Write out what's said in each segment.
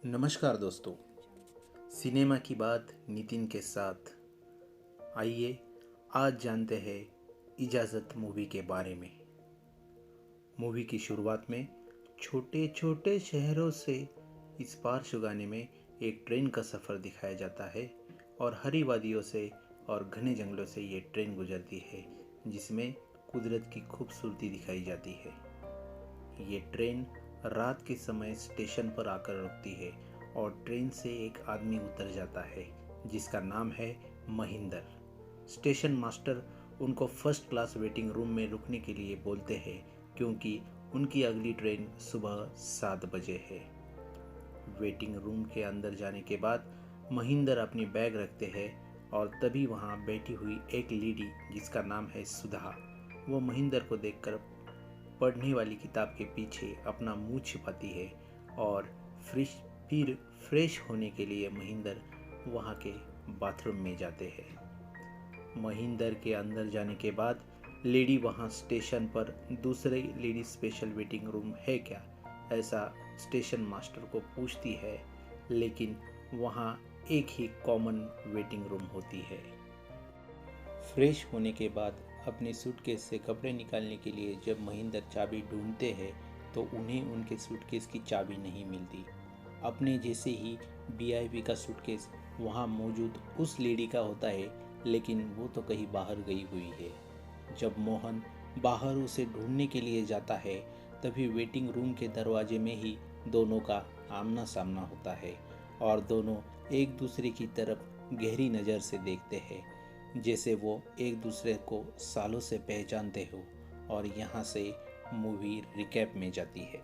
नमस्कार दोस्तों। सिनेमा की बात नितिन के साथ। आइए आज जानते हैं इजाज़त मूवी के बारे में। मूवी की शुरुआत में छोटे छोटे शहरों से इस पार सुगाने में एक ट्रेन का सफ़र दिखाया जाता है और हरी वादियों से और घने जंगलों से ये ट्रेन गुजरती है, जिसमें कुदरत की खूबसूरती दिखाई जाती है। ये ट्रेन रात के समय स्टेशन पर आकर रुकती है और ट्रेन से एक आदमी उतर जाता है जिसका नाम है महिंदर। स्टेशन मास्टर उनको फर्स्ट क्लास वेटिंग रूम में रुकने के लिए बोलते हैं क्योंकि उनकी अगली ट्रेन सुबह 7 बजे है। वेटिंग रूम के अंदर जाने के बाद महिंदर अपनी बैग रखते हैं और तभी वहाँ बैठी हुई एक लेडी जिसका नाम है सुधा, वो महिंदर को देखकर पढ़ने वाली किताब के पीछे अपना मुंह छिपाती है और फिर फ्रेश होने के लिए महिंदर वहाँ के बाथरूम में जाते हैं। महिंदर के अंदर जाने के बाद लेडी वहाँ स्टेशन पर दूसरे लेडी स्पेशल वेटिंग रूम है क्या, ऐसा स्टेशन मास्टर को पूछती है, लेकिन वहाँ एक ही कॉमन वेटिंग रूम होती है। फ्रेश होने के बाद अपने सूटकेस से कपड़े निकालने के लिए जब महिंदर चाबी ढूंढते हैं तो उन्हें उनके सूटकेस की चाबी नहीं मिलती। अपने जैसे ही वीआईपी का सूटकेस वहाँ मौजूद उस लेडी का होता है, लेकिन वो तो कहीं बाहर गई हुई है। जब मोहन बाहर उसे ढूंढने के लिए जाता है तभी वेटिंग रूम के दरवाजे में ही दोनों का आमना सामना होता है और दोनों एक दूसरे की तरफ गहरी नज़र से देखते हैं, जैसे वो एक दूसरे को सालों से पहचानते हो। और यहाँ से मूवी रिकैप में जाती है।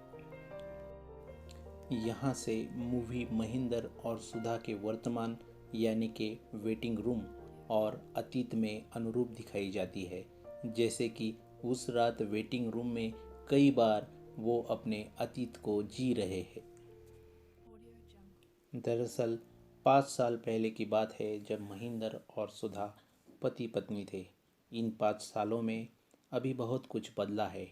यहाँ से मूवी महिंदर और सुधा के वर्तमान यानी के वेटिंग रूम और अतीत में अनुरूप दिखाई जाती है, जैसे कि उस रात वेटिंग रूम में कई बार वो अपने अतीत को जी रहे हैं। दरअसल 5 साल पहले की बात है जब महिंदर और सुधा पति पत्नी थे। इन 5 सालों में अभी बहुत कुछ बदला है।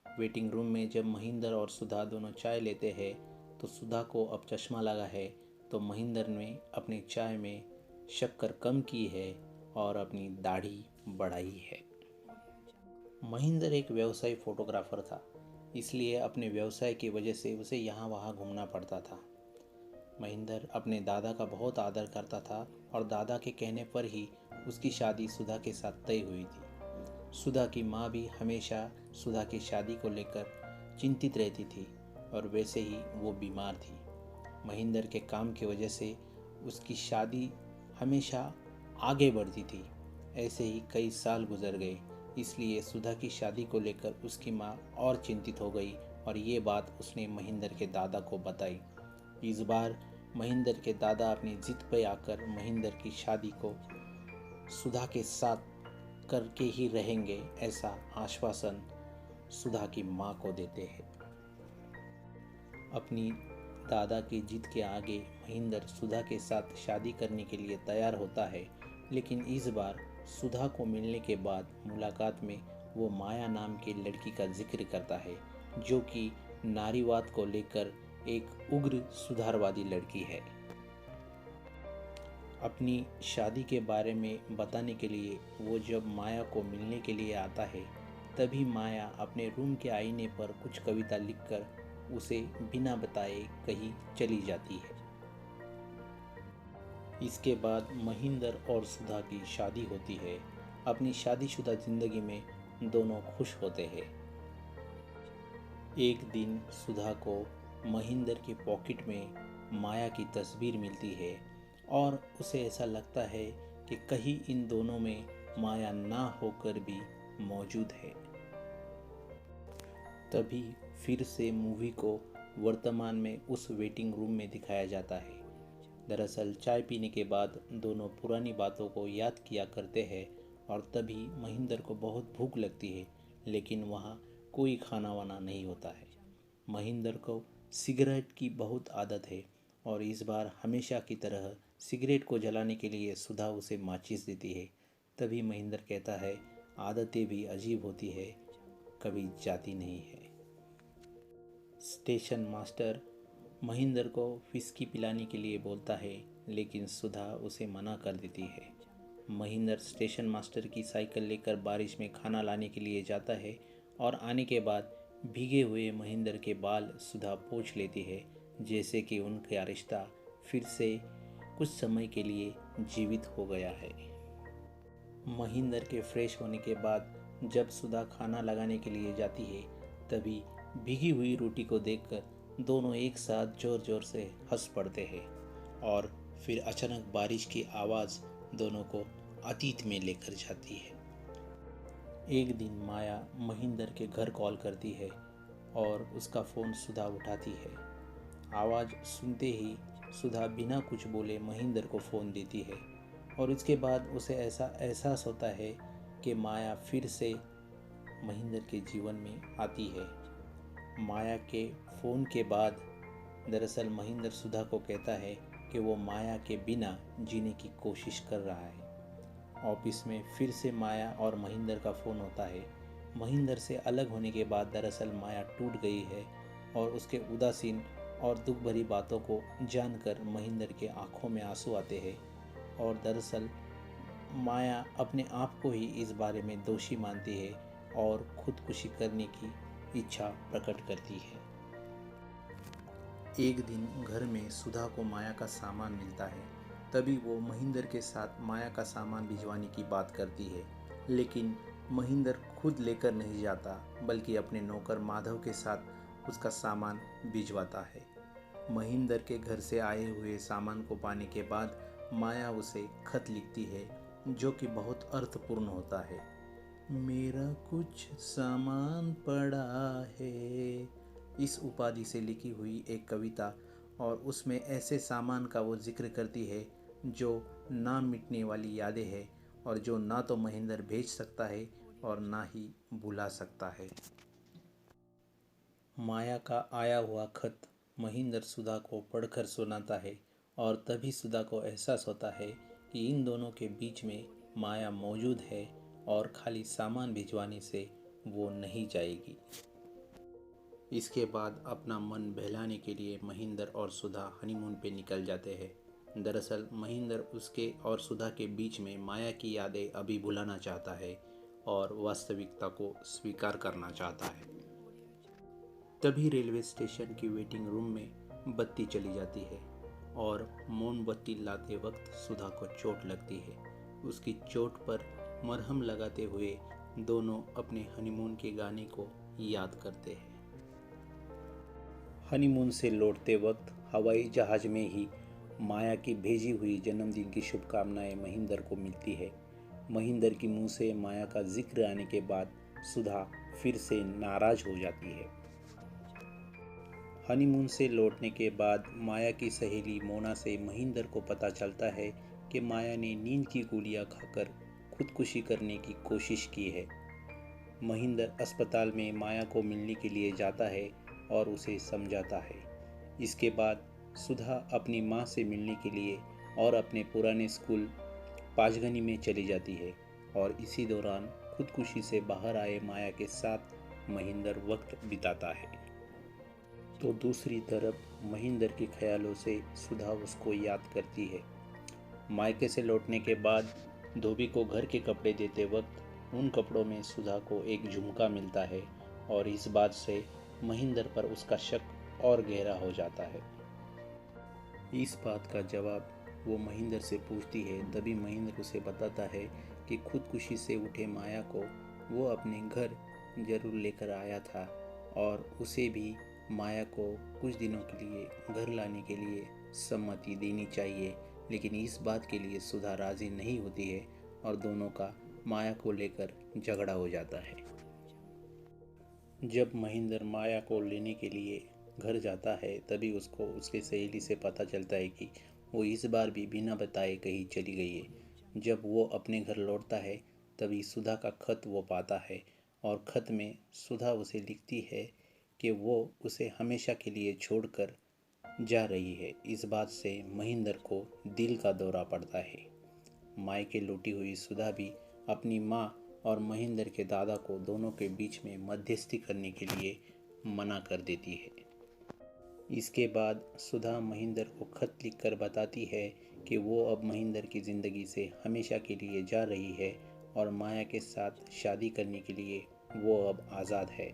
वेटिंग रूम में जब महिंदर और सुधा दोनों चाय लेते हैं तो सुधा को अब चश्मा लगा है, तो महिंदर ने अपनी चाय में शक्कर कम की है और अपनी दाढ़ी बढ़ाई है। महिंदर एक व्यवसायी फोटोग्राफर था, इसलिए अपने व्यवसाय की वजह से उसे यहाँ वहाँ घूमना पड़ता था। महिंदर अपने दादा का बहुत आदर करता था और दादा के कहने पर ही उसकी शादी सुधा के साथ तय हुई थी। सुधा की माँ भी हमेशा सुधा की शादी को लेकर चिंतित रहती थी और वैसे ही वो बीमार थी। महिंदर के काम की वजह से उसकी शादी हमेशा आगे बढ़ती थी। ऐसे ही कई साल गुजर गए, इसलिए सुधा की शादी को लेकर उसकी माँ और चिंतित हो गई और ये बात उसने महिंदर के दादा को बताई। इस बार महिंदर के दादा अपनी जिद पर आकर महिंदर की शादी को सुधा के साथ करके ही रहेंगे ऐसा आश्वासन सुधा की माँ को देते हैं। अपनी दादा की जिद के आगे महिंदर सुधा के साथ शादी करने के लिए तैयार होता है, लेकिन इस बार सुधा को मिलने के बाद मुलाकात में वो माया नाम की लड़की का जिक्र करता है, जो कि नारीवाद को लेकर एक उग्र सुधारवादी लड़की है। अपनी शादी के बारे में बताने के लिए वो जब माया को मिलने के लिए आता है तभी माया अपने रूम के आईने पर कुछ कविता लिखकर उसे बिना बताए कहीं चली जाती है। इसके बाद महिंदर और सुधा की शादी होती है। अपनी शादीशुदा जिंदगी में दोनों खुश होते हैं। एक दिन सुधा को महिंदर के पॉकेट में माया की तस्वीर मिलती है और उसे ऐसा लगता है कि कहीं इन दोनों में माया ना होकर भी मौजूद है। तभी फिर से मूवी को वर्तमान में उस वेटिंग रूम में दिखाया जाता है। दरअसल चाय पीने के बाद दोनों पुरानी बातों को याद किया करते हैं और तभी महिंदर को बहुत भूख लगती है, लेकिन वहाँ कोई खाना वाना नहीं होता है। महिंदर को सिगरेट की बहुत आदत है और इस बार हमेशा की तरह सिगरेट को जलाने के लिए सुधा उसे माचिस देती है। तभी महिंदर कहता है, आदतें भी अजीब होती है, कभी जाती नहीं है। स्टेशन मास्टर महेंद्र को विस्की पिलाने के लिए बोलता है, लेकिन सुधा उसे मना कर देती है। महेंद्र स्टेशन मास्टर की साइकिल लेकर बारिश में खाना लाने के लिए जाता है और आने के बाद भीगे हुए महेंद्र के बाल सुधा पोंछ लेती है, जैसे कि उनका रिश्ता फिर से कुछ समय के लिए जीवित हो गया है। महेंद्र के फ्रेश होने के बाद जब सुधा खाना लगाने के लिए जाती है, तभी भीगी हुई रोटी को देखकर दोनों एक साथ जोर जोर से हंस पड़ते हैं और फिर अचानक बारिश की आवाज़ दोनों को अतीत में लेकर जाती है। एक दिन माया महेंद्र के घर कॉल करती है और उसका फ़ोन सुधा उठाती है। आवाज़ सुनते ही सुधा बिना कुछ बोले महेंद्र को फ़ोन देती है और उसके बाद उसे ऐसा एहसास होता है कि माया फिर से महेंद्र के जीवन में आती है। माया के फ़ोन के बाद दरअसल महेंद्र सुधा को कहता है कि वो माया के बिना जीने की कोशिश कर रहा है। ऑफिस में फिर से माया और महेंद्र का फ़ोन होता है। महेंद्र से अलग होने के बाद दरअसल माया टूट गई है और उसके उदासीन और दुख भरी बातों को जानकर महेंद्र के आंखों में आंसू आते हैं और दरअसल माया अपने आप को ही इस बारे में दोषी मानती है और खुदकुशी करने की इच्छा प्रकट करती है। एक दिन घर में सुधा को माया का सामान मिलता है, तभी वो महेंद्र के साथ माया का सामान भिजवाने की बात करती है, लेकिन महेंद्र खुद लेकर नहीं जाता बल्कि अपने नौकर माधव के साथ उसका सामान भिजवाता है। महेंद्र के घर से आए हुए सामान को पाने के बाद माया उसे खत लिखती है, जो कि बहुत अर्थपूर्ण होता है। मेरा कुछ सामान पड़ा है, इस उपाधि से लिखी हुई एक कविता, और उसमें ऐसे सामान का वो जिक्र करती है जो ना मिटने वाली यादें हैं और जो ना तो महेंद्र भेज सकता है और ना ही भुला सकता है। माया का आया हुआ खत महेंद्र सुधा को पढ़कर सुनाता है और तभी सुधा को एहसास होता है कि इन दोनों के बीच में माया मौजूद है और खाली सामान भिजवाने से वो नहीं जाएगी। इसके बाद अपना मन बहलाने के लिए महेंद्र और सुधा हनीमून पे निकल जाते हैं। दरअसल महेंद्र उसके और सुधा के बीच में माया की यादें अभी भुलाना चाहता है और वास्तविकता को स्वीकार करना चाहता है। तभी रेलवे स्टेशन की वेटिंग रूम में बत्ती चली जाती है और मोमबत्ती लाते वक्त सुधा को चोट लगती है। उसकी चोट पर मरहम लगाते हुए दोनों अपने हनीमून के गाने को याद करते हैं। हनीमून से लौटते वक्त हवाई जहाज में ही माया की भेजी हुई जन्मदिन की शुभकामनाएं महेंद्र को मिलती है। महेंद्र की मुंह से माया का जिक्र आने के बाद सुधा फिर से नाराज हो जाती है। हनीमून से लौटने के बाद माया की सहेली मोना से महेंद्र को पता चलता है कि माया ने नींद की गोलियां खाकर खुदकुशी करने की कोशिश की है। महेंद्र अस्पताल में माया को मिलने के लिए जाता है और उसे समझाता है। इसके बाद सुधा अपनी माँ से मिलने के लिए और अपने पुराने स्कूल पांचगनी में चली जाती है और इसी दौरान खुदकुशी से बाहर आए माया के साथ महेंद्र वक्त बिताता है। तो दूसरी तरफ महेंद्र के ख्यालों से सुधा उसको याद करती है। मायके से लौटने के बाद धोबी को घर के कपड़े देते वक्त उन कपड़ों में सुधा को एक झुमका मिलता है और इस बात से महेंद्र पर उसका शक और गहरा हो जाता है। इस बात का जवाब वो महेंद्र से पूछती है, तभी महेंद्र उसे बताता है कि खुदकुशी से उठे माया को वो अपने घर जरूर लेकर आया था और उसे भी माया को कुछ दिनों के लिए घर लाने के लिए सम्मति देनी चाहिए, लेकिन इस बात के लिए सुधा राजी नहीं होती है और दोनों का माया को लेकर झगड़ा हो जाता है। जब महेंद्र माया को लेने के लिए घर जाता है, तभी उसको उसके सहेली से पता चलता है कि वो इस बार भी बिना बताए कहीं चली गई है। जब वो अपने घर लौटता है, तभी सुधा का खत वो पाता है और खत में सुधा उसे लिखती है कि वो उसे हमेशा के लिए छोड़कर जा रही है। इस बात से महेंद्र को दिल का दौरा पड़ता है। मायके लौटी हुई सुधा भी अपनी माँ और महेंद्र के दादा को दोनों के बीच में मध्यस्थी करने के लिए मना कर देती है। इसके बाद सुधा महिंदर को खत लिखकर बताती है कि वो अब महिंदर की ज़िंदगी से हमेशा के लिए जा रही है और माया के साथ शादी करने के लिए वो अब आज़ाद है।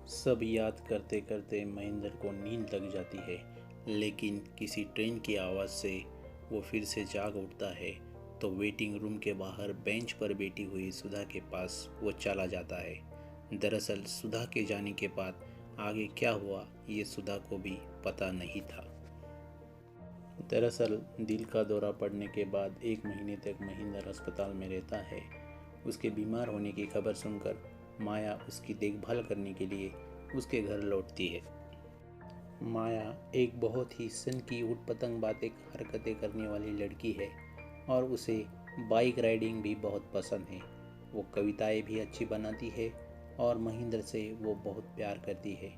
सब याद करते करते महिंदर को नींद लग जाती है, लेकिन किसी ट्रेन की आवाज़ से वो फिर से जाग उठता है तो वेटिंग रूम के बाहर बेंच पर बैठी हुई सुधा के पास वो चला जाता है। दरअसल सुधा के जाने के बाद आगे क्या हुआ ये सुधा को भी पता नहीं था। दरअसल दिल का दौरा पड़ने के बाद 1 महीने तक महिंदर अस्पताल में रहता है। उसके बीमार होने की खबर सुनकर माया उसकी देखभाल करने के लिए उसके घर लौटती है। माया एक बहुत ही सनकी उटपतंग बातें हरकतें करने वाली लड़की है और उसे बाइक राइडिंग भी बहुत पसंद है। वो कविताएं भी अच्छी बनाती है और महिंदर से वो बहुत प्यार करती है।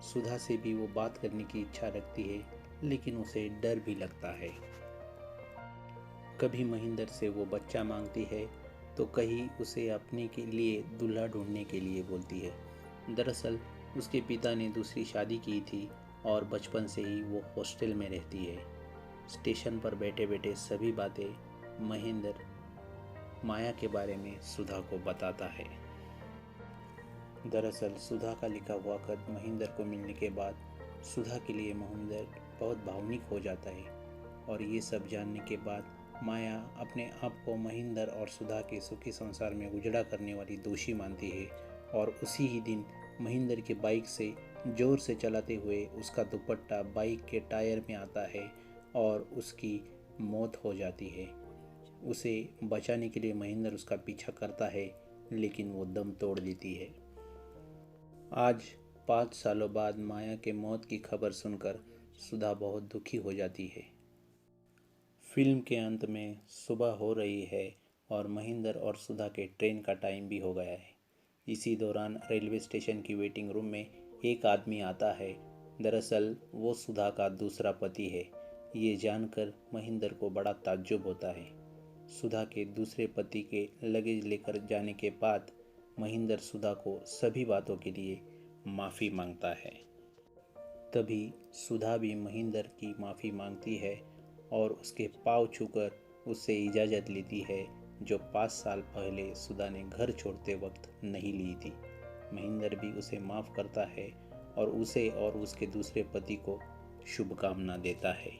सुधा से भी वो बात करने की इच्छा रखती है, लेकिन उसे डर भी लगता है। कभी महिंदर से वो बच्चा मांगती है तो कहीं उसे अपने के लिए दूल्हा ढूंढने के लिए बोलती है। दरअसल उसके पिता ने दूसरी शादी की थी और बचपन से ही वो हॉस्टल में रहती है। स्टेशन पर बैठे बैठे सभी बातें महिंदर माया के बारे में सुधा को बताता है। दरअसल सुधा का लिखा हुआ खत महिंदर को मिलने के बाद सुधा के लिए महिंदर बहुत भावुक हो जाता है और ये सब जानने के बाद माया अपने आप को महिंदर और सुधा के सुखी संसार में उजड़ा करने वाली दोषी मानती है और उसी ही दिन महिंदर की बाइक से जोर से चलाते हुए उसका दुपट्टा बाइक के टायर में आता है और उसकी मौत हो जाती है। उसे बचाने के लिए महिंदर उसका पीछा करता है, लेकिन वो दम तोड़ देती है। आज 5 सालों बाद माया के मौत की खबर सुनकर सुधा बहुत दुखी हो जाती है। फिल्म के अंत में सुबह हो रही है और महिंदर और सुधा के ट्रेन का टाइम भी हो गया है। इसी दौरान रेलवे स्टेशन की वेटिंग रूम में एक आदमी आता है। दरअसल वो सुधा का दूसरा पति है। ये जानकर महिंदर को बड़ा ताज्जुब होता है। सुधा के दूसरे पति के लगेज लेकर जाने के बाद महिंदर सुधा को सभी बातों के लिए माफ़ी मांगता है। तभी सुधा भी महिंदर की माफ़ी मांगती है और उसके पाँव छूकर उससे इजाज़त लेती है, जो 5 साल पहले सुधा ने घर छोड़ते वक्त नहीं ली थी। महिंदर भी उसे माफ़ करता है और उसे और उसके दूसरे पति को शुभकामना देता है।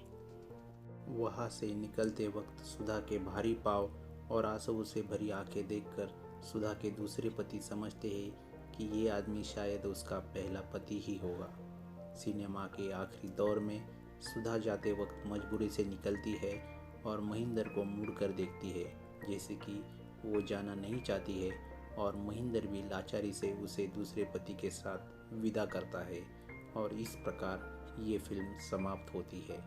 वहाँ से निकलते वक्त सुधा के भारी पाँव और आंसू से भरी आंखें देखकर सुधा के दूसरे पति समझते हैं कि ये आदमी शायद उसका पहला पति ही होगा। सिनेमा के आखिरी दौर में सुधा जाते वक्त मजबूरी से निकलती है और महिंदर को मुड़कर देखती है, जैसे कि वो जाना नहीं चाहती है, और महिंदर भी लाचारी से उसे दूसरे पति के साथ विदा करता है और इस प्रकार ये फिल्म समाप्त होती है।